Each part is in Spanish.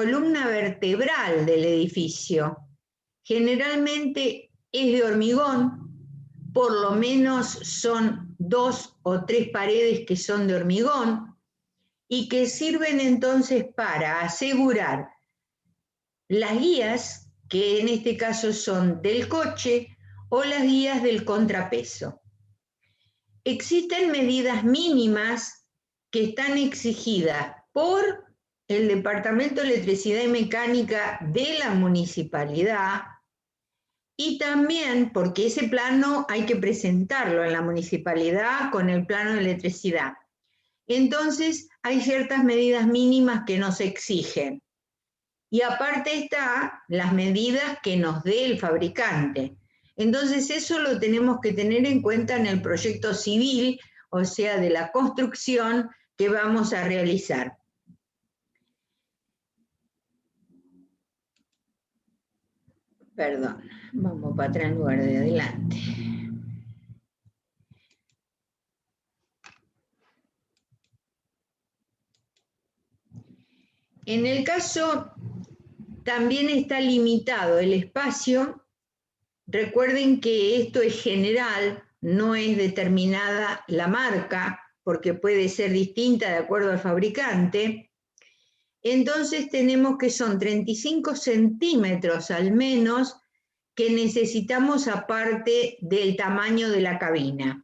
columna vertebral del edificio. Generalmente es de hormigón, por lo menos son 2 o 3 paredes que son de hormigón y que sirven entonces para asegurar las guías, que en este caso son del coche, o las guías del contrapeso. Existen medidas mínimas que están exigidas por el Departamento de Electricidad y Mecánica de la municipalidad y también porque ese plano hay que presentarlo en la municipalidad con el plano de electricidad. Entonces hay ciertas medidas mínimas que nos exigen. Y aparte están las medidas que nos dé el fabricante. Entonces eso lo tenemos que tener en cuenta en el proyecto civil, o sea, de la construcción que vamos a realizar. Perdón, vamos para atrás en lugar de adelante. En el caso, también está limitado el espacio. Recuerden que esto es general, no es determinada la marca, porque puede ser distinta de acuerdo al fabricante. Entonces tenemos que son 35 centímetros al menos que necesitamos aparte del tamaño de la cabina.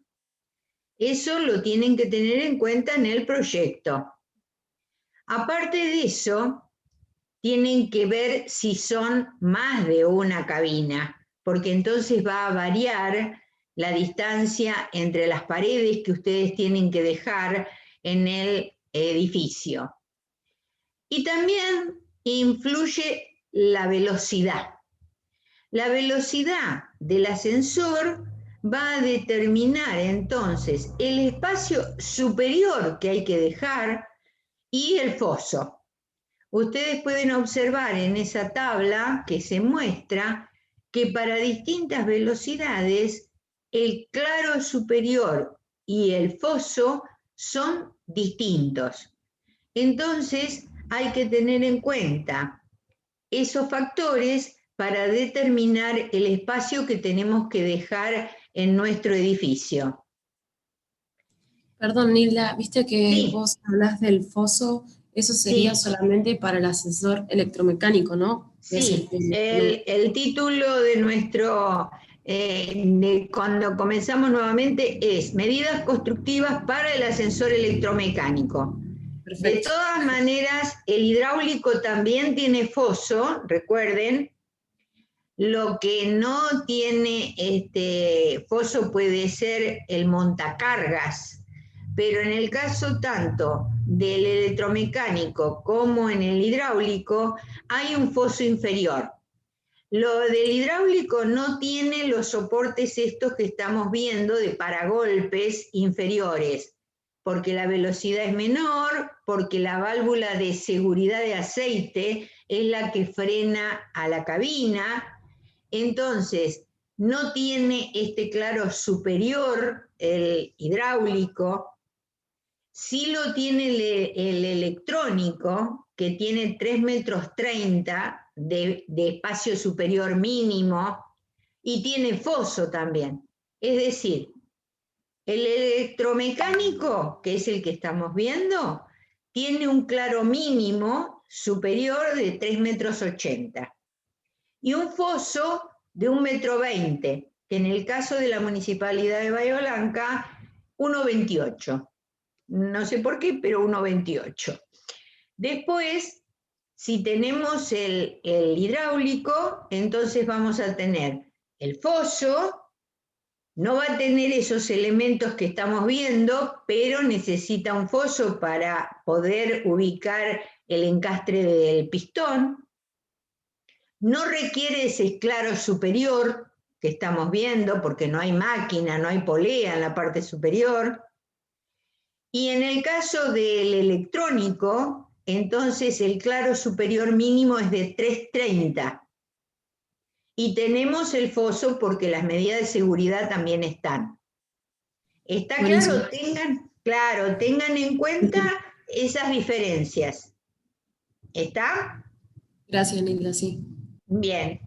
Eso lo tienen que tener en cuenta en el proyecto. Aparte de eso, tienen que ver si son más de una cabina, porque entonces va a variar la distancia entre las paredes que ustedes tienen que dejar en el edificio. Y también influye la velocidad. La velocidad del ascensor va a determinar entonces el espacio superior que hay que dejar y el foso. Ustedes pueden observar en esa tabla que se muestra que para distintas velocidades el claro superior y el foso son distintos. Entonces hay que tener en cuenta esos factores para determinar el espacio que tenemos que dejar en nuestro edificio. Perdón, Nilda, viste que Sí. vos hablas del foso, eso sería Sí. solamente para el ascensor electromecánico, ¿no? Sí, el título de nuestro, de cuando comenzamos nuevamente es Medidas constructivas para el ascensor electromecánico. Perfecto. De todas maneras, el hidráulico también tiene foso, recuerden. Lo que no tiene foso puede ser el montacargas, pero en el caso tanto del electromecánico como en el hidráulico hay un foso inferior. Lo del hidráulico no tiene los soportes estos que estamos viendo de paragolpes inferiores, porque la velocidad es menor, porque la válvula de seguridad de aceite es la que frena a la cabina. Entonces, no tiene este claro superior, el hidráulico, sí lo tiene el electrónico, que tiene 3,30 metros de espacio superior mínimo, y tiene foso también. Es decir, el electromecánico, que es el que estamos viendo, tiene un claro mínimo superior de 3,80 metros. Y un foso de 1,20 metros, que en el caso de la Municipalidad de Bahía Blanca, 1,28. No sé por qué, pero 1,28. Después, si tenemos el hidráulico, entonces vamos a tener el foso, no va a tener esos elementos que estamos viendo, pero necesita un foso para poder ubicar el encastre del pistón. No requiere ese claro superior que estamos viendo, porque no hay máquina, no hay polea en la parte superior. Y en el caso del electrónico, entonces el claro superior mínimo es de 3,30. Y tenemos el foso porque las medidas de seguridad también están. ¿Está claro? Tengan en cuenta esas diferencias. ¿Está? Gracias, Nilda, sí. Bien.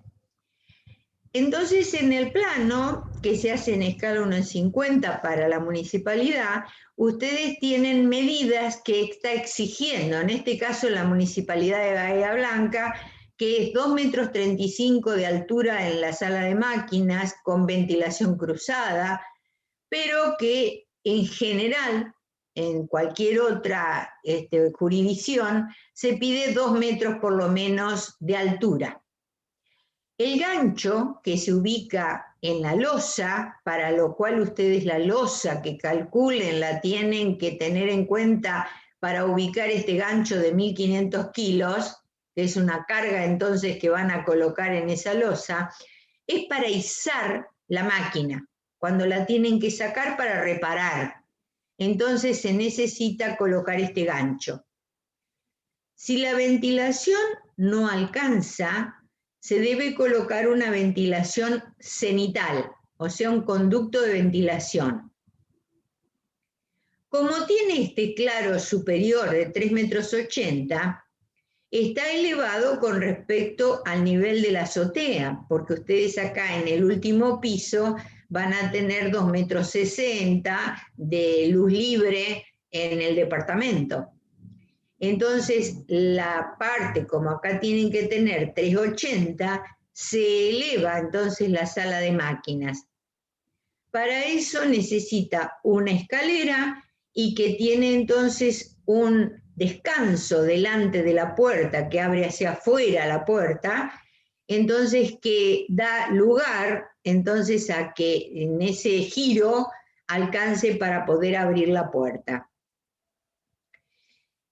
Entonces, en el plano que se hace en escala 1:50 para la municipalidad, ustedes tienen medidas que está exigiendo, en este caso la Municipalidad de Bahía Blanca, que es 2,35 metros de altura en la sala de máquinas con ventilación cruzada, pero que en general, en cualquier otra jurisdicción, se pide 2 metros por lo menos de altura. El gancho que se ubica en la losa, para lo cual ustedes la losa que calculen la tienen que tener en cuenta para ubicar este gancho de 1.500 kilos, que es una carga entonces que van a colocar en esa losa, es para izar la máquina, cuando la tienen que sacar para reparar. Entonces se necesita colocar este gancho. Si la ventilación no alcanza, se debe colocar una ventilación cenital, o sea, un conducto de ventilación. Como tiene este claro superior de 3,80 metros, está elevado con respecto al nivel de la azotea, porque ustedes acá en el último piso van a tener 2,60 metros de luz libre en el departamento. Entonces, la parte, como acá tienen que tener 3,80, se eleva entonces la sala de máquinas. Para eso necesita una escalera y que tiene entonces un descanso delante de la puerta que abre hacia afuera la puerta, entonces que da lugar entonces a que en ese giro alcance para poder abrir la puerta.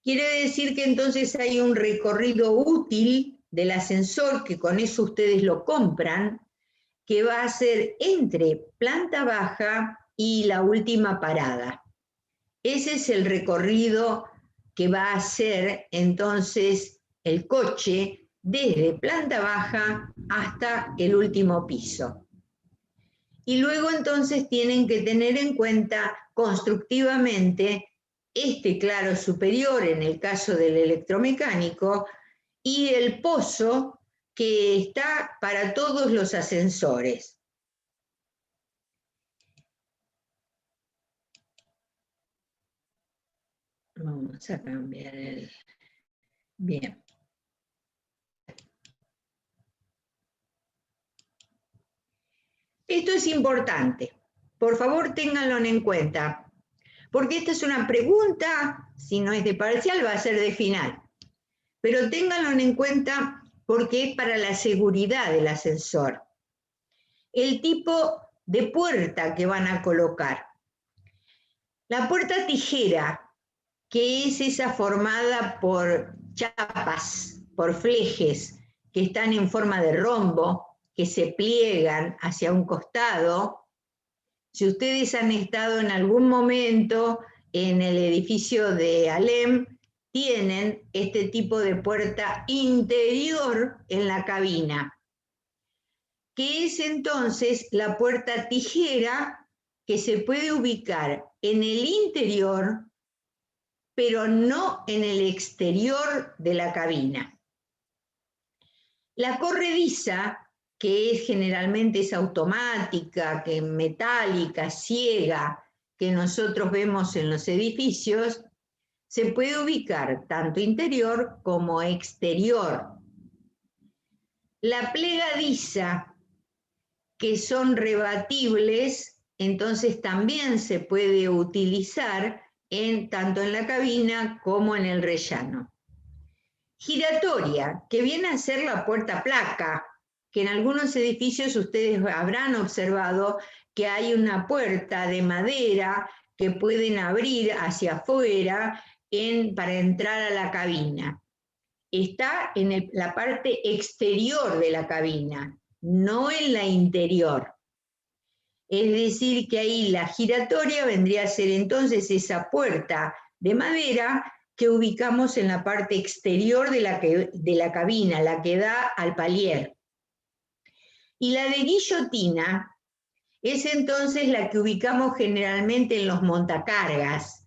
Quiere decir que entonces hay un recorrido útil del ascensor, que con eso ustedes lo compran, que va a ser entre planta baja y la última parada. Ese es el recorrido que va a hacer entonces el coche desde planta baja hasta el último piso. Y luego entonces tienen que tener en cuenta constructivamente este claro superior en el caso del electromecánico y el pozo que está para todos los ascensores. Vamos a cambiar el... Bien. Esto es importante. Por favor, ténganlo en cuenta. Porque esta es una pregunta, si no es de parcial, va a ser de final. Pero ténganlo en cuenta porque es para la seguridad del ascensor. El tipo de puerta que van a colocar. La puerta tijera, que es esa formada por chapas, por flejes, que están en forma de rombo, que se pliegan hacia un costado. Si ustedes han estado en algún momento en el edificio de Alem, tienen este tipo de puerta interior en la cabina, que es entonces la puerta tijera que se puede ubicar en el interior, pero no en el exterior de la cabina. La corrediza, que es generalmente es automática, que metálica, ciega, que nosotros vemos en los edificios, se puede ubicar tanto interior como exterior. La plegadiza, que son rebatibles, entonces también se puede utilizar tanto en la cabina como en el rellano. Giratoria, que viene a ser la puerta placa, que en algunos edificios ustedes habrán observado que hay una puerta de madera que pueden abrir hacia afuera para entrar a la cabina. Está en la parte exterior de la cabina, no en la interior. Es decir, que ahí la giratoria vendría a ser entonces esa puerta de madera que ubicamos en la parte exterior de la cabina, la que da al palier. Y la de guillotina es entonces la que ubicamos generalmente en los montacargas,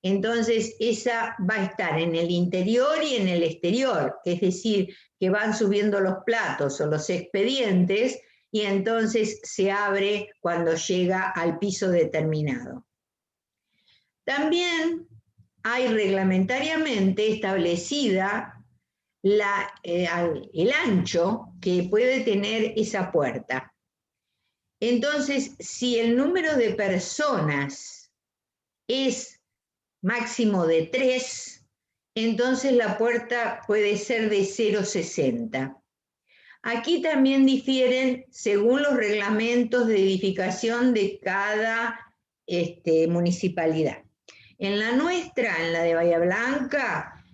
Entonces, esa va a estar en el interior y en el exterior, es decir, que van subiendo los platos o los expedientes y entonces se abre cuando llega al piso determinado. También hay reglamentariamente establecida el ancho que puede tener esa puerta. Entonces, si el número de personas es máximo de 3, entonces la puerta puede ser de 0,60. Aquí también difieren según los reglamentos de edificación de cada municipalidad. En la nuestra, en la de Bahía Blanca,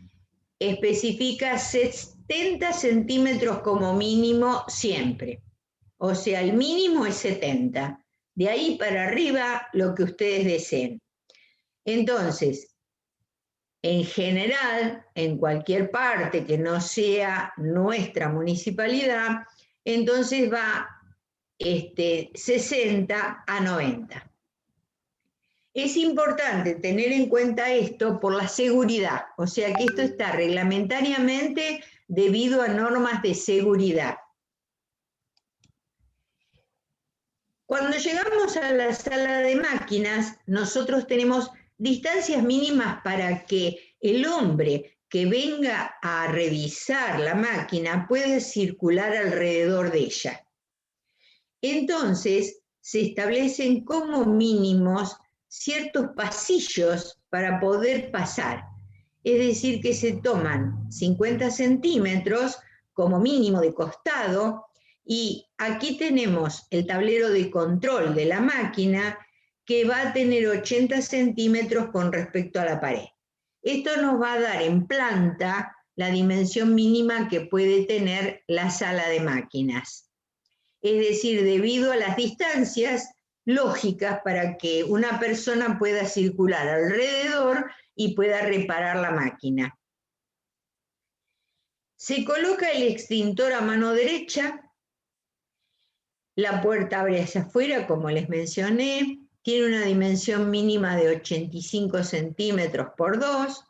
especifica 70 centímetros como mínimo siempre. O sea, el mínimo es 70. De ahí para arriba, lo que ustedes deseen. Entonces, en general, en cualquier parte que no sea nuestra municipalidad, entonces va 60 a 90. Es importante tener en cuenta esto por la seguridad, o sea que esto está reglamentariamente debido a normas de seguridad. Cuando llegamos a la sala de máquinas, nosotros tenemos distancias mínimas para que el hombre que venga a revisar la máquina pueda circular alrededor de ella. Entonces, se establecen como mínimos ciertos pasillos para poder pasar. Es decir, que se toman 50 centímetros como mínimo de costado, y aquí tenemos el tablero de control de la máquina que va a tener 80 centímetros con respecto a la pared. Esto nos va a dar en planta la dimensión mínima que puede tener la sala de máquinas. Es decir, debido a las distancias lógicas para que una persona pueda circular alrededor y pueda reparar la máquina. Se coloca el extintor a mano derecha, la puerta abre hacia afuera, como les mencioné, tiene una dimensión mínima de 85 centímetros por 2,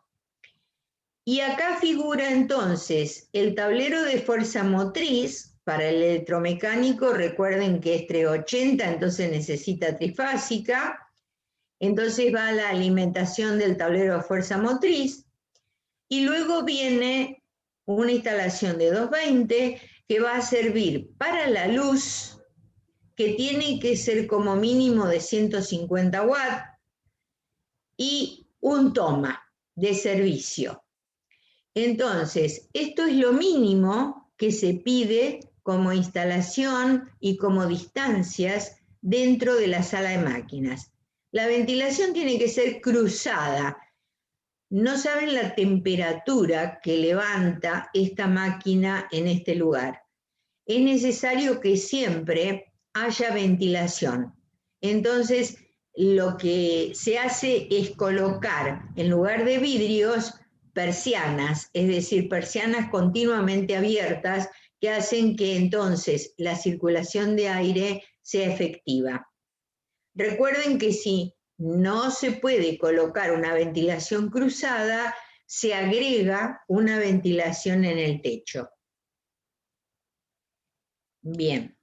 y acá figura entonces el tablero de fuerza motriz. Para el electromecánico, recuerden que es 380, entonces necesita trifásica. Entonces va la alimentación del tablero de fuerza motriz. Y luego viene una instalación de 220 que va a servir para la luz, que tiene que ser como mínimo de 150 watts, y un toma de servicio. Entonces, esto es lo mínimo que se pide como instalación y como distancias dentro de la sala de máquinas. La ventilación tiene que ser cruzada. No saben la temperatura que levanta esta máquina en este lugar. Es necesario que siempre haya ventilación. Entonces, lo que se hace es colocar, en lugar de vidrios, persianas, es decir, persianas continuamente abiertas que hacen que entonces la circulación de aire sea efectiva. Recuerden que si no se puede colocar una ventilación cruzada, se agrega una ventilación en el techo. Bien.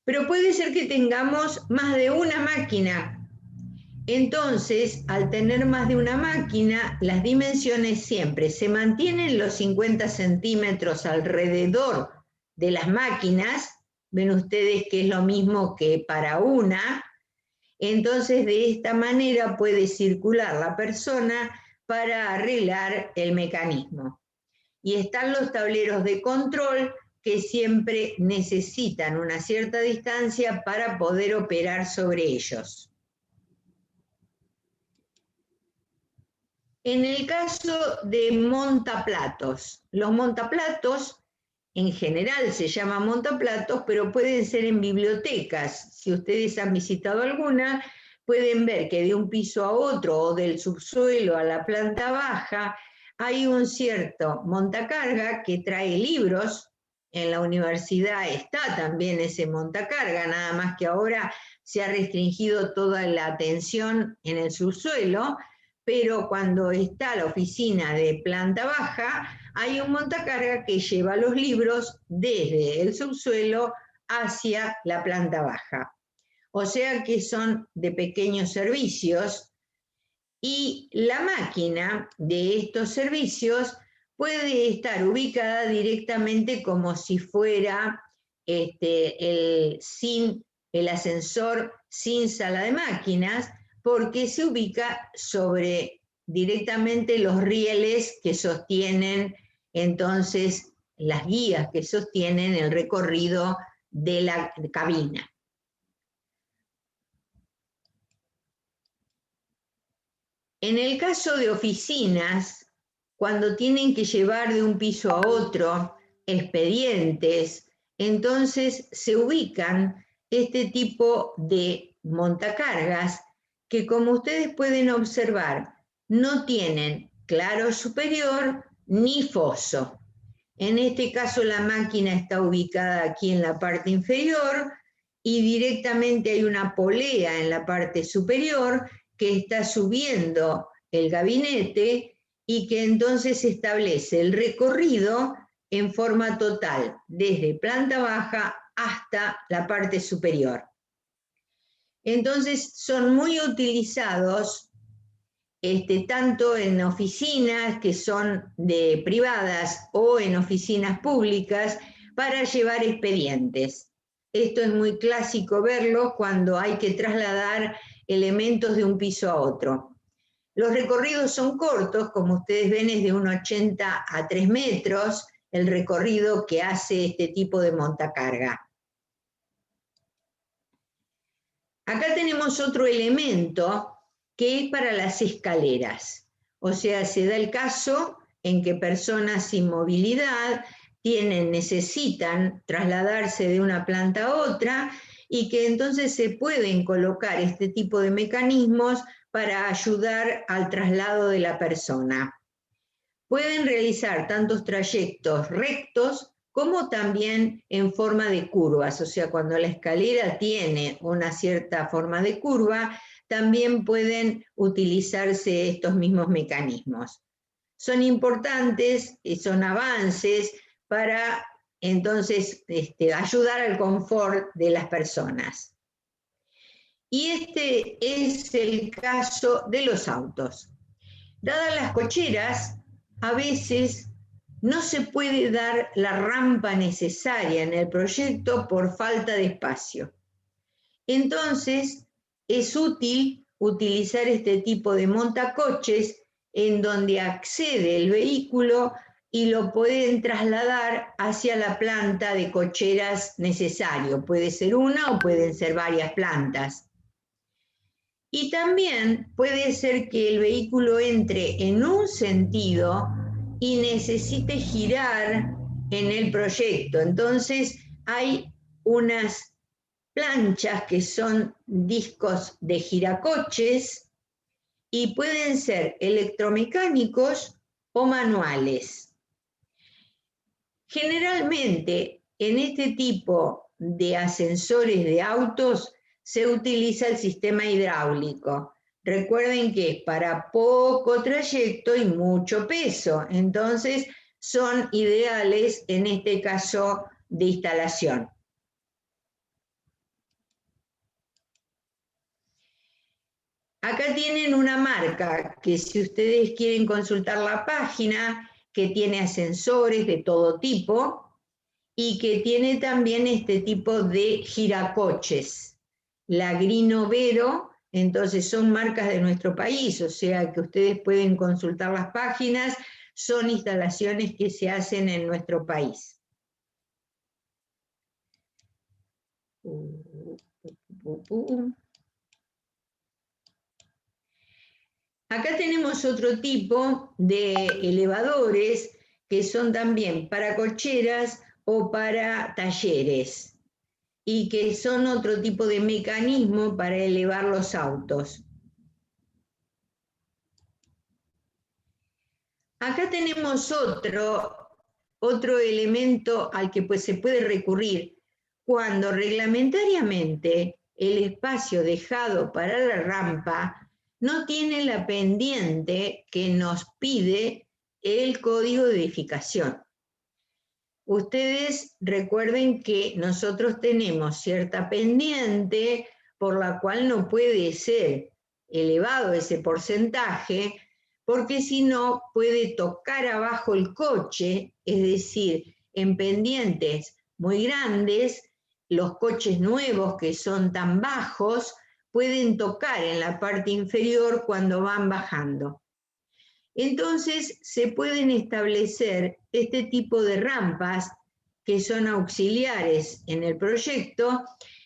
Pero puede ser que tengamos más de una máquina. Entonces, al tener más de una máquina, las dimensiones siempre se mantienen los 50 centímetros alrededor de las máquinas. Ven ustedes que es lo mismo que para una. Entonces, de esta manera puede circular la persona para arreglar el mecanismo. Y están los tableros de control que siempre necesitan una cierta distancia para poder operar sobre ellos. En el caso de montaplatos, los montaplatos en general se llaman montaplatos, pero pueden ser en bibliotecas. Si ustedes han visitado alguna, pueden ver que de un piso a otro o del subsuelo a la planta baja hay un cierto montacarga que trae libros. En la universidad está también ese montacarga, nada más que ahora se ha restringido toda la atención en el subsuelo, pero cuando está la oficina de planta baja, hay un montacarga que lleva los libros desde el subsuelo hacia la planta baja. O sea que son de pequeños servicios, y la máquina de estos servicios puede estar ubicada directamente como si fuera el ascensor sin sala de máquinas, porque se ubica sobre directamente los rieles que sostienen entonces las guías que sostienen el recorrido de la cabina. En el caso de oficinas, cuando tienen que llevar de un piso a otro expedientes, entonces se ubican este tipo de montacargas que, como ustedes pueden observar, no tienen claro superior ni foso. En este caso la máquina está ubicada aquí en la parte inferior y directamente hay una polea en la parte superior que está subiendo el gabinete y que entonces establece el recorrido en forma total, desde planta baja hasta la parte superior. Entonces son muy utilizados tanto en oficinas que son privadas o en oficinas públicas para llevar expedientes. Esto es muy clásico verlo cuando hay que trasladar elementos de un piso a otro. Los recorridos son cortos, como ustedes ven es de 1,80 a 3 metros el recorrido que hace este tipo de montacarga. Acá tenemos otro elemento que es para las escaleras. O sea, se da el caso en que personas sin movilidad necesitan trasladarse de una planta a otra y que entonces se pueden colocar este tipo de mecanismos para ayudar al traslado de la persona. Pueden realizar tantos trayectos rectos como también en forma de curvas, o sea, cuando la escalera tiene una cierta forma de curva, también pueden utilizarse estos mismos mecanismos. Son importantes y son avances para entonces ayudar al confort de las personas. Y este es el caso de los autos. Dadas las cocheras, a veces no se puede dar la rampa necesaria en el proyecto por falta de espacio. Entonces, es útil utilizar este tipo de montacoches en donde accede el vehículo y lo pueden trasladar hacia la planta de cocheras necesario. Puede ser una o pueden ser varias plantas. Y también puede ser que el vehículo entre en un sentido y necesite girar en el proyecto. Entonces hay unas planchas que son discos de giracoches y pueden ser electromecánicos o manuales. Generalmente en este tipo de ascensores de autos se utiliza el sistema hidráulico. Recuerden que es para poco trayecto y mucho peso, entonces son ideales en este caso de instalación. Acá tienen una marca que si ustedes quieren consultar la página, que tiene ascensores de todo tipo y que tiene también este tipo de giracoches. La Grino Vero, entonces son marcas de nuestro país, o sea que ustedes pueden consultar las páginas, son instalaciones que se hacen en nuestro país. Acá tenemos otro tipo de elevadores que son también para cocheras o para talleres y que son otro tipo de mecanismo para elevar los autos. Acá tenemos otro elemento al que se puede recurrir cuando reglamentariamente el espacio dejado para la rampa no tiene la pendiente que nos pide el código de edificación. Ustedes recuerden que nosotros tenemos cierta pendiente por la cual no puede ser elevado ese porcentaje, porque si no puede tocar abajo el coche, es decir, en pendientes muy grandes, los coches nuevos que son tan bajos pueden tocar en la parte inferior cuando van bajando. Entonces se pueden establecer este tipo de rampas que son auxiliares en el proyecto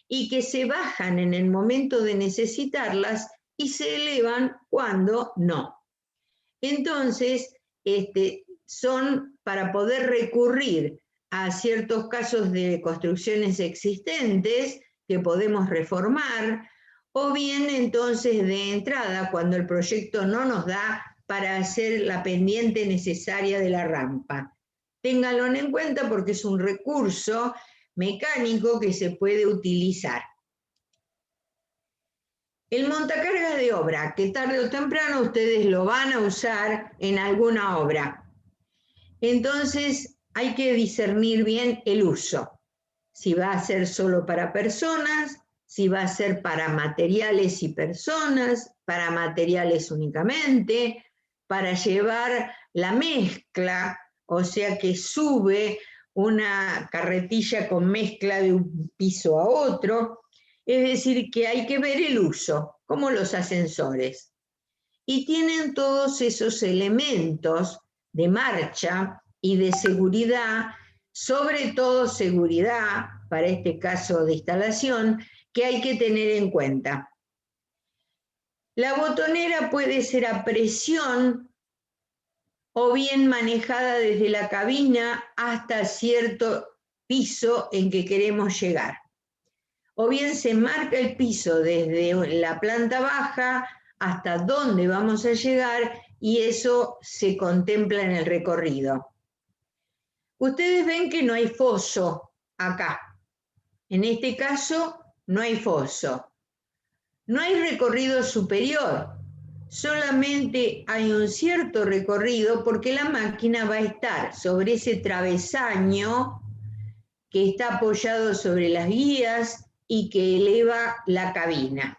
y que se bajan en el momento de necesitarlas y se elevan cuando no. Entonces, son para poder recurrir a ciertos casos de construcciones existentes que podemos reformar, o bien entonces de entrada, cuando el proyecto no nos da para hacer la pendiente necesaria de la rampa. Ténganlo en cuenta porque es un recurso mecánico que se puede utilizar. El montacargas de obra, que tarde o temprano ustedes lo van a usar en alguna obra. Entonces hay que discernir bien el uso. Si va a ser solo para personas, si va a ser para materiales y personas, para materiales únicamente, para llevar la mezcla, o sea que sube una carretilla con mezcla de un piso a otro. Es decir, que hay que ver el uso, como los ascensores. Y tienen todos esos elementos de marcha y de seguridad, sobre todo seguridad, para este caso de instalación, que hay que tener en cuenta. La botonera puede ser a presión o bien manejada desde la cabina hasta cierto piso en que queremos llegar. O bien se marca el piso desde la planta baja hasta dónde vamos a llegar y eso se contempla en el recorrido. Ustedes ven que no hay foso acá. En este caso no hay foso. No hay recorrido superior. Solamente hay un cierto recorrido porque la máquina va a estar sobre ese travesaño que está apoyado sobre las guías y que eleva la cabina.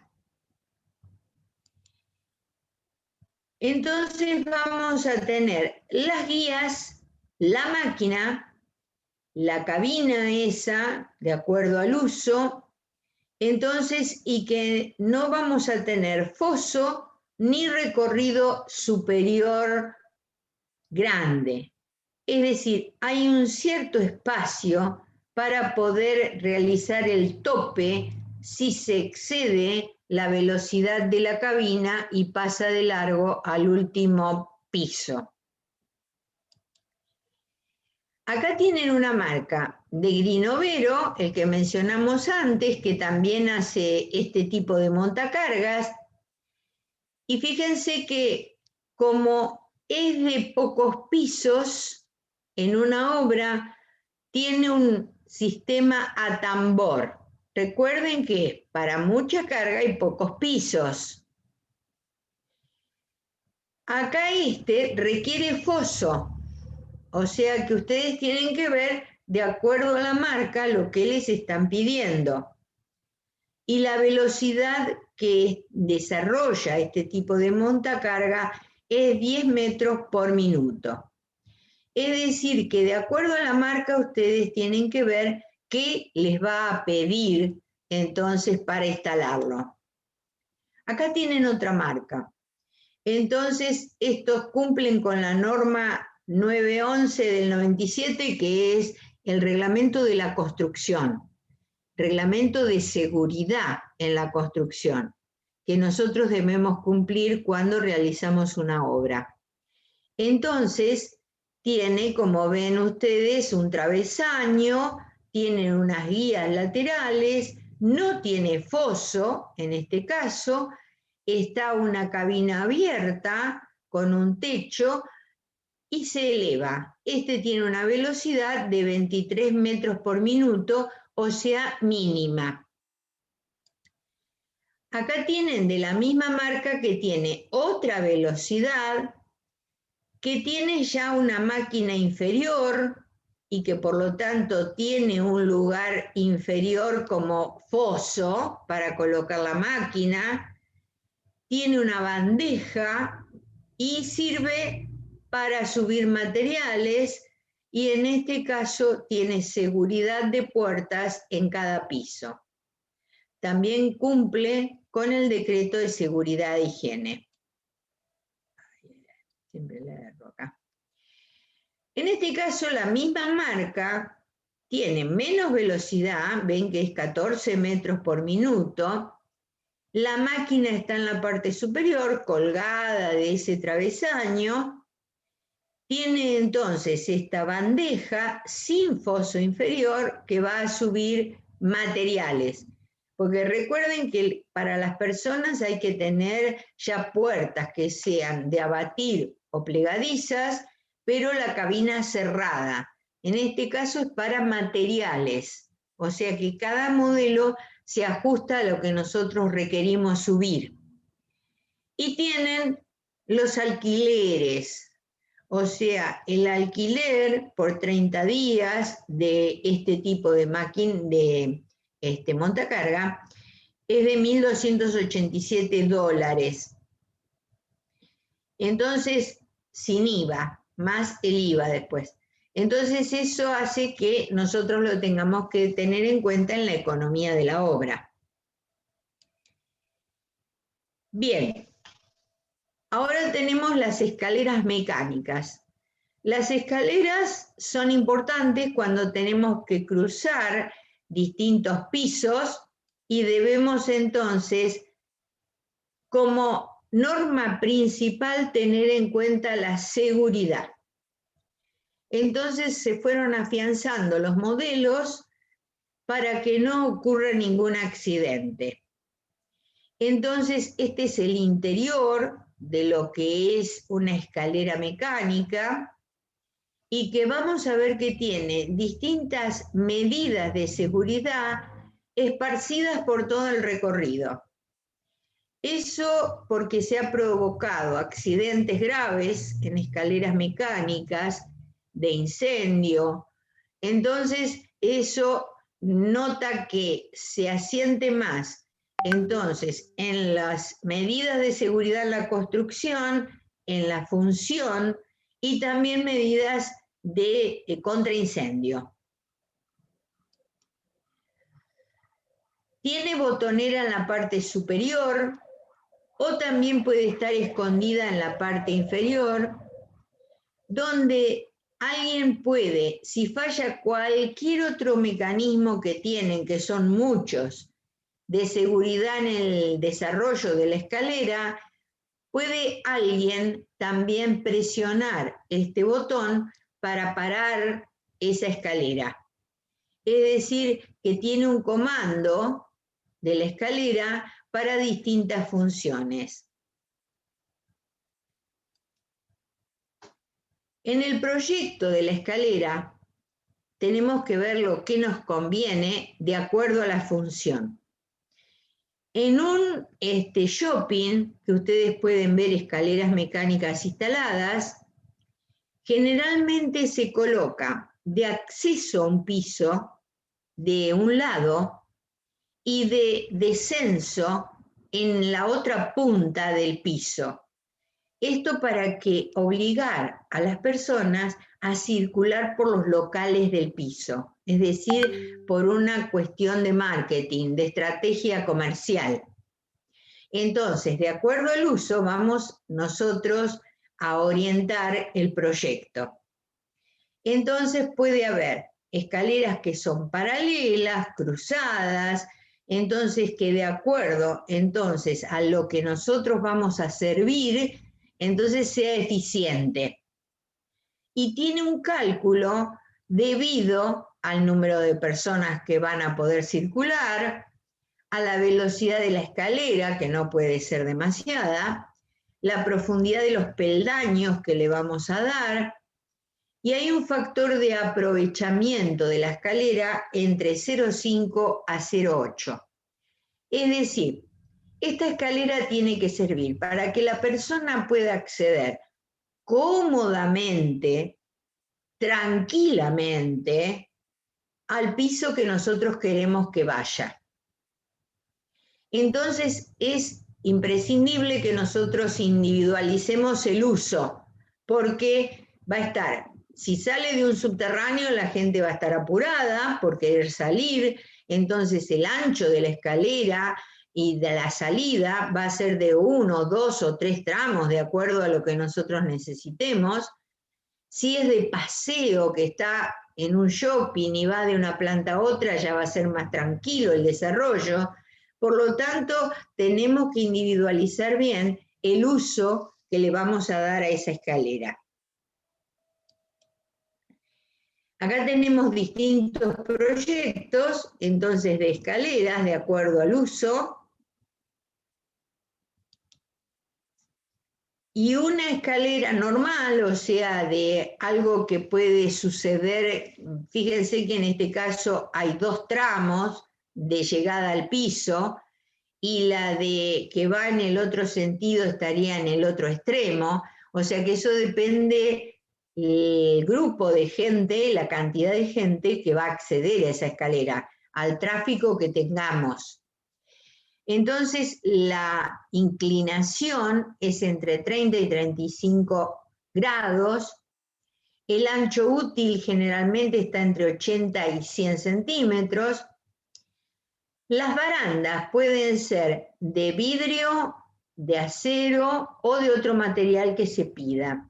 Entonces vamos a tener las guías, la máquina, la cabina esa, de acuerdo al uso, entonces, y que no vamos a tener foso ni recorrido superior grande. Es decir, hay un cierto espacio para poder realizar el tope si se excede la velocidad de la cabina y pasa de largo al último piso. Acá tienen una marca de Grinovero, el que mencionamos antes, que también hace este tipo de montacargas. Y fíjense que como es de pocos pisos, en una obra tiene un sistema a tambor. Recuerden que para mucha carga hay pocos pisos. Acá requiere foso, o sea que ustedes tienen que ver de acuerdo a la marca lo que les están pidiendo. Y la velocidad que desarrolla este tipo de montacarga es 10 metros por minuto. Es decir, que de acuerdo a la marca ustedes tienen que ver qué les va a pedir entonces para instalarlo. Acá tienen otra marca. Entonces, estos cumplen con la norma 911 del 97, que es el reglamento de la construcción, reglamento de seguridad en la construcción, que nosotros debemos cumplir cuando realizamos una obra. Entonces, tiene, como ven ustedes, un travesaño, tiene unas guías laterales, no tiene foso, en este caso, está una cabina abierta con un techo y se eleva. Este tiene una velocidad de 23 metros por minuto, o sea, mínima. Acá tienen de la misma marca que tiene otra velocidad, que tiene ya una máquina inferior y que por lo tanto tiene un lugar inferior como foso para colocar la máquina, tiene una bandeja y sirve para subir materiales, y en este caso tiene seguridad de puertas en cada piso. También cumple con el decreto de seguridad e higiene. Siempre le erro acá. En este caso, la misma marca tiene menos velocidad, ven que es 14 metros por minuto. La máquina está en la parte superior, colgada de ese travesaño. Tiene entonces esta bandeja sin foso inferior que va a subir materiales. Porque recuerden que para las personas hay que tener ya puertas que sean de abatir o plegadizas, pero la cabina cerrada. En este caso es para materiales, o sea que cada modelo se ajusta a lo que nosotros requerimos subir. Y tienen los alquileres, o sea, el alquiler por 30 días de este tipo de máquina, de montacarga, es de $1.287. Entonces, sin IVA, más el IVA después. Entonces, eso hace que nosotros lo tengamos que tener en cuenta en la economía de la obra. Bien, ahora tenemos las escaleras mecánicas. Las escaleras son importantes cuando tenemos que cruzar distintos pisos y debemos entonces, como norma principal, tener en cuenta la seguridad. Entonces se fueron afianzando los modelos para que no ocurra ningún accidente. Entonces este es el interior de lo que es una escalera mecánica, y que vamos a ver que tiene distintas medidas de seguridad esparcidas por todo el recorrido. Eso porque se ha provocado accidentes graves en escaleras mecánicas, de incendio. Entonces, eso nota que se asiente más, entonces, en las medidas de seguridad en la construcción, en la función, y también medidas de contraincendio. Tiene botonera en la parte superior, o también puede estar escondida en la parte inferior, donde alguien puede, si falla cualquier otro mecanismo que tienen, que son muchos, de seguridad en el desarrollo de la escalera, puede alguien también presionar este botón para parar esa escalera. Es decir, que tiene un comando de la escalera para distintas funciones. En el proyecto de la escalera tenemos que ver lo que nos conviene de acuerdo a la función. En un shopping, que ustedes pueden ver escaleras mecánicas instaladas, generalmente se coloca de acceso a un piso de un lado y de descenso en la otra punta del piso. Esto para que obligar a las personas a circular por los locales del piso, es decir, por una cuestión de marketing, de estrategia comercial. Entonces, de acuerdo al uso, vamos nosotros a orientar el proyecto. Entonces puede haber escaleras que son paralelas, cruzadas, entonces que de acuerdo entonces a lo que nosotros vamos a servir, entonces sea eficiente. Y tiene un cálculo debido al número de personas que van a poder circular, a la velocidad de la escalera, que no puede ser demasiada, la profundidad de los peldaños que le vamos a dar, y hay un factor de aprovechamiento de la escalera entre 0,5 a 0,8. Es decir, Esta escalera tiene que servir para que la persona pueda acceder cómodamente, tranquilamente, al piso que nosotros queremos que vaya. Entonces es imprescindible que nosotros individualicemos el uso, porque va a estar, si sale de un subterráneo, la gente va a estar apurada por querer salir, entonces el ancho de la escalera y de la salida va a ser de 1, 2 o 3 tramos, de acuerdo a lo que nosotros necesitemos. Si es de paseo, que está en un shopping y va de una planta a otra, ya va a ser más tranquilo el desarrollo. Por lo tanto, tenemos que individualizar bien el uso que le vamos a dar a esa escalera. Acá tenemos distintos proyectos, entonces, de escaleras de acuerdo al uso. Y una escalera normal, o sea, de algo que puede suceder, fíjense que en este caso hay 2 tramos de llegada al piso, y la de que va en el otro sentido estaría en el otro extremo, o sea que eso depende el grupo de gente, la cantidad de gente que va a acceder a esa escalera, al tráfico que tengamos. Entonces, la inclinación es entre 30 y 35 grados. El ancho útil generalmente está entre 80 y 100 centímetros. Las barandas pueden ser de vidrio, de acero o de otro material que se pida.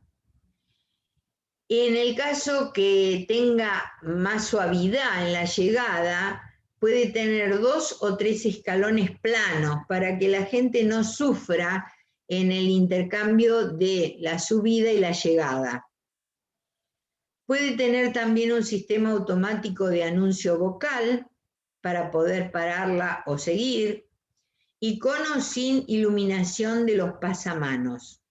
En el caso que tenga más suavidad en la llegada, puede tener 2 o 3 escalones planos para que la gente no sufra en el intercambio de la subida y la llegada. Puede tener también un sistema automático de anuncio vocal para poder pararla o seguir, y con o sin iluminación de los pasamanos.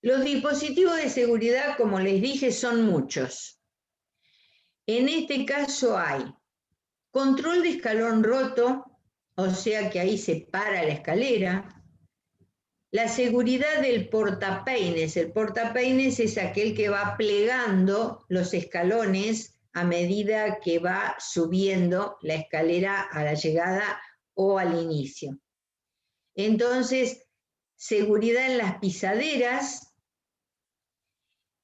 Los dispositivos de seguridad, como les dije, son muchos. En este caso hay control de escalón roto, o sea que ahí se para la escalera. La seguridad del portapeines. El portapeines es aquel que va plegando los escalones a medida que va subiendo la escalera a la llegada o al inicio. Entonces, seguridad en las pisaderas.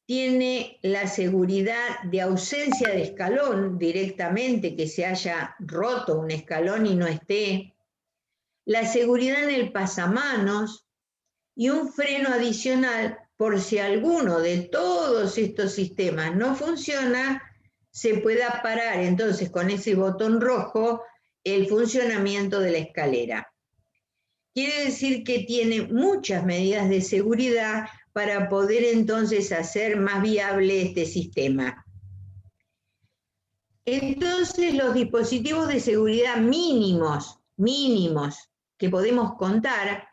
Tiene la seguridad de ausencia de escalón directamente, que se haya roto un escalón y no esté. La seguridad en el pasamanos y un freno adicional por si alguno de todos estos sistemas no funciona, se pueda parar entonces con ese botón rojo el funcionamiento de la escalera. Quiere decir que tiene muchas medidas de seguridad para poder entonces hacer más viable este sistema. Entonces, los dispositivos de seguridad mínimos que podemos contar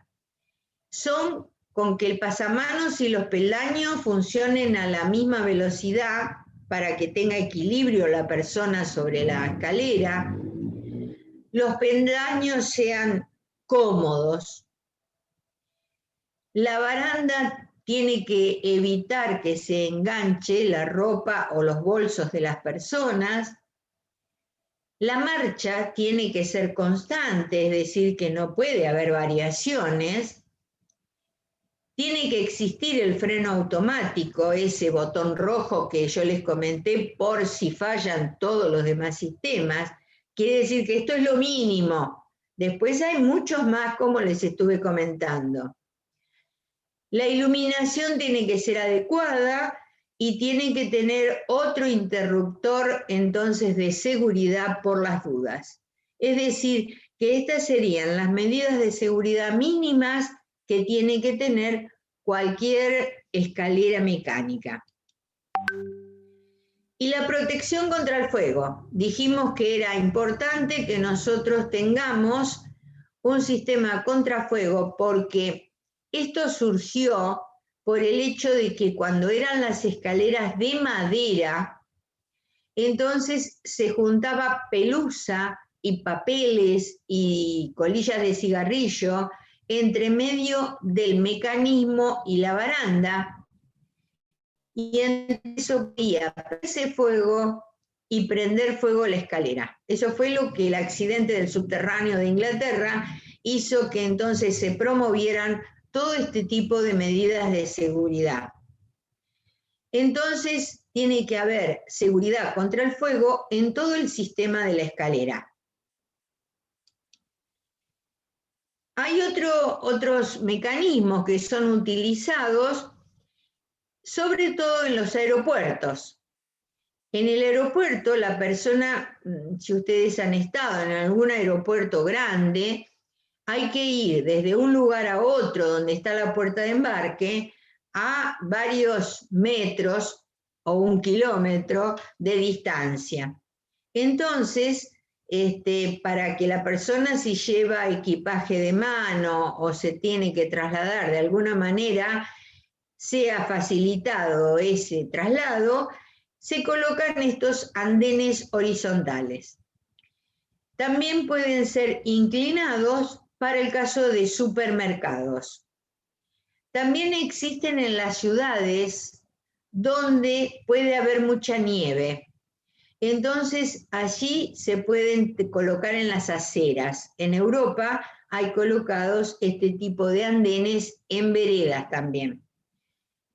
son con que el pasamanos y los peldaños funcionen a la misma velocidad para que tenga equilibrio la persona sobre la escalera, los peldaños sean cómodos, la baranda tiene que evitar que se enganche la ropa o los bolsos de las personas. La marcha tiene que ser constante, es decir, que no puede haber variaciones. Tiene que existir el freno automático, ese botón rojo que yo les comenté por si fallan todos los demás sistemas. Quiere decir que esto es lo mínimo. Después hay muchos más, como les estuve comentando. La iluminación tiene que ser adecuada y tiene que tener otro interruptor entonces de seguridad por las dudas. Es decir, que estas serían las medidas de seguridad mínimas que tiene que tener cualquier escalera mecánica. Y la protección contra el fuego. Dijimos que era importante que nosotros tengamos un sistema contra fuego porque esto surgió por el hecho de que cuando eran las escaleras de madera, entonces se juntaba pelusa y papeles y colillas de cigarrillo entre medio del mecanismo y la baranda, y entre eso podía prender fuego y prender fuego la escalera. Eso fue lo que el accidente del subterráneo de Inglaterra hizo que entonces se promovieran todo este tipo de medidas de seguridad. Entonces tiene que haber seguridad contra el fuego en todo el sistema de la escalera. Hay otros mecanismos que son utilizados, sobre todo en los aeropuertos. En el aeropuerto, la persona, si ustedes han estado en algún aeropuerto grande, hay que ir desde un lugar a otro donde está la puerta de embarque a varios metros o 1 kilómetro de distancia. Entonces, para que la persona, si lleva equipaje de mano o se tiene que trasladar de alguna manera, sea facilitado ese traslado, se colocan estos andenes horizontales. También pueden ser inclinados para el caso de supermercados. También existen en las ciudades donde puede haber mucha nieve. Entonces, allí se pueden colocar en las aceras. En Europa hay colocados este tipo de andenes en veredas también.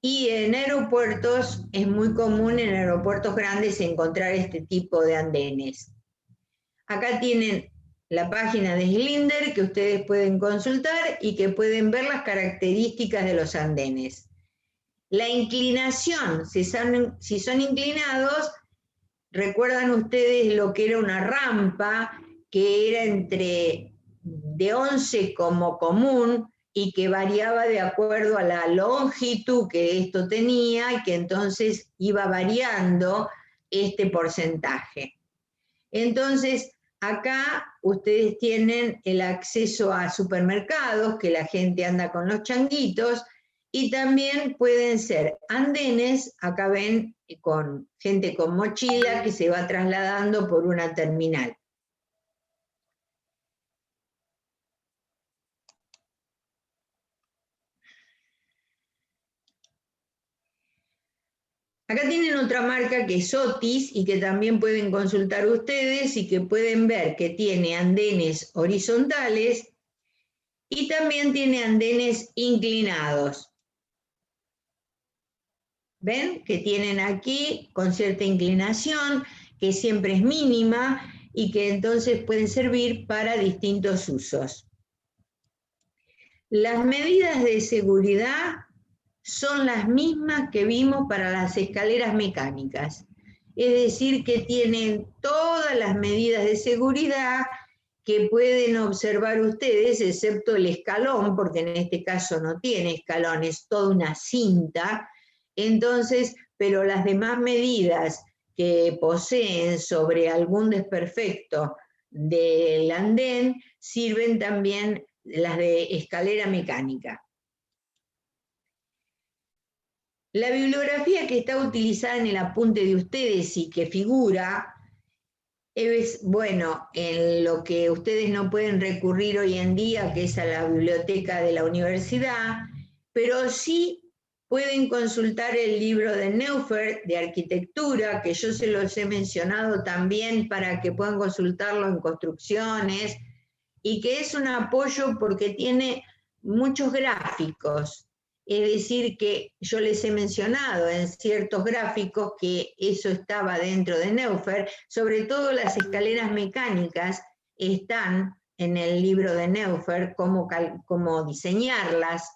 Y en aeropuertos, es muy común en aeropuertos grandes encontrar este tipo de andenes. Acá tienen la página de Schindler que ustedes pueden consultar y que pueden ver las características de los andenes. La inclinación, si son inclinados, recuerdan ustedes lo que era una rampa, que era de 11 como común y que variaba de acuerdo a la longitud que esto tenía y que entonces iba variando este porcentaje. Entonces, acá ustedes tienen el acceso a supermercados, que la gente anda con los changuitos, y también pueden ser andenes, acá ven, con gente con mochila que se va trasladando por una terminal. Acá tienen otra marca que es Otis y que también pueden consultar ustedes y que pueden ver que tiene andenes horizontales y también tiene andenes inclinados. ¿Ven? Que tienen aquí con cierta inclinación, que siempre es mínima y que entonces pueden servir para distintos usos. Las medidas de seguridad son las mismas que vimos para las escaleras mecánicas. Es decir, que tienen todas las medidas de seguridad que pueden observar ustedes, excepto el escalón, porque en este caso no tiene escalón, es toda una cinta. Entonces, pero las demás medidas que poseen sobre algún desperfecto del andén sirven también las de escalera mecánica. La bibliografía que está utilizada en el apunte de ustedes y que figura es, bueno, en lo que ustedes no pueden recurrir hoy en día, que es a la biblioteca de la universidad, pero sí pueden consultar el libro de Neufert de arquitectura, que yo se los he mencionado también para que puedan consultarlo en construcciones, y que es un apoyo porque tiene muchos gráficos. Es decir, que yo les he mencionado en ciertos gráficos que eso estaba dentro de Neufert, sobre todo las escaleras mecánicas están en el libro de Neufert, cómo diseñarlas.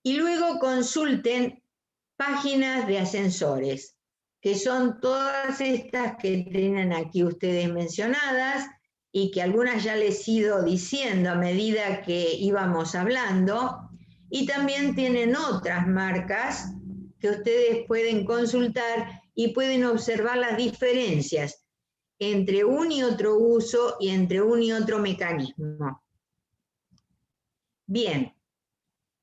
Y luego consulten páginas de ascensores, que son todas estas que tienen aquí ustedes mencionadas y que algunas ya les he ido diciendo a medida que íbamos hablando. Y también tienen otras marcas que ustedes pueden consultar y pueden observar las diferencias entre un y otro uso y entre un y otro mecanismo. Bien,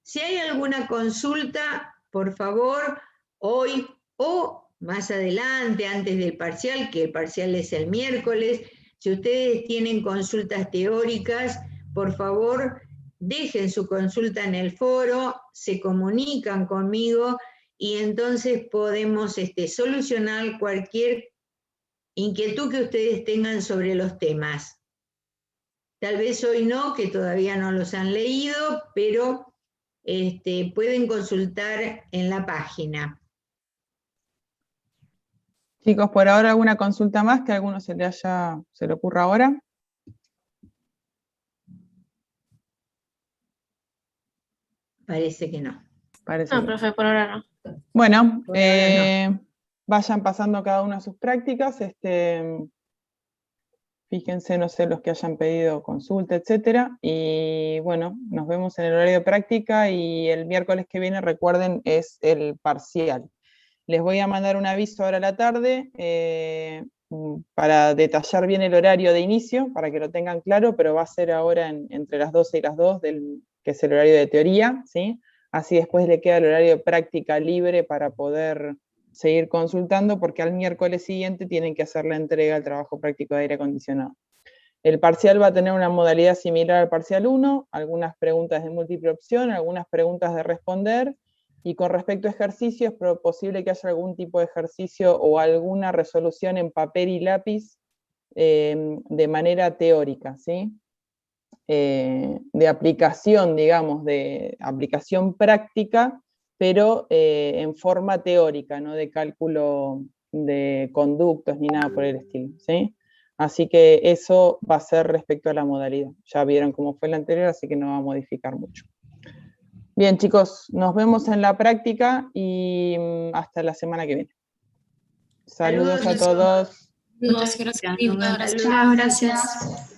si hay alguna consulta, por favor, hoy o más adelante, antes del parcial, que el parcial es el miércoles. Si ustedes tienen consultas teóricas, por favor, dejen su consulta en el foro, se comunican conmigo y entonces podemos solucionar cualquier inquietud que ustedes tengan sobre los temas. Tal vez hoy no, que todavía no los han leído, pero pueden consultar en la página. Chicos, por ahora alguna consulta más que a alguno se le ocurra ahora. Parece que no. Parece No, que no. profe, por ahora no. Bueno, Por ahora no. vayan pasando cada uno a sus prácticas. Fíjense, no sé, los que hayan pedido consulta, etcétera. Y bueno, nos vemos en el horario de práctica y el miércoles que viene, recuerden, es el parcial. Les voy a mandar un aviso ahora a la tarde para detallar bien el horario de inicio, para que lo tengan claro, pero va a ser ahora entre las 12 y las 2, que es el horario de teoría, ¿sí? Así después le queda el horario de práctica libre para poder seguir consultando, porque al miércoles siguiente tienen que hacer la entrega del trabajo práctico de aire acondicionado. El parcial va a tener una modalidad similar al parcial 1, algunas preguntas de múltiple opción, algunas preguntas de responder, y con respecto a ejercicios, es posible que haya algún tipo de ejercicio o alguna resolución en papel y lápiz de manera teórica, ¿sí? De aplicación, digamos, de aplicación práctica, pero en forma teórica, no de cálculo de conductos ni nada por el estilo, ¿sí? Así que eso va a ser respecto a la modalidad. Ya vieron cómo fue la anterior, así que no va a modificar mucho. Bien, chicos, nos vemos en la práctica y hasta la semana que viene. Saludos a todos. Muchas gracias. Hasta luego. Gracias.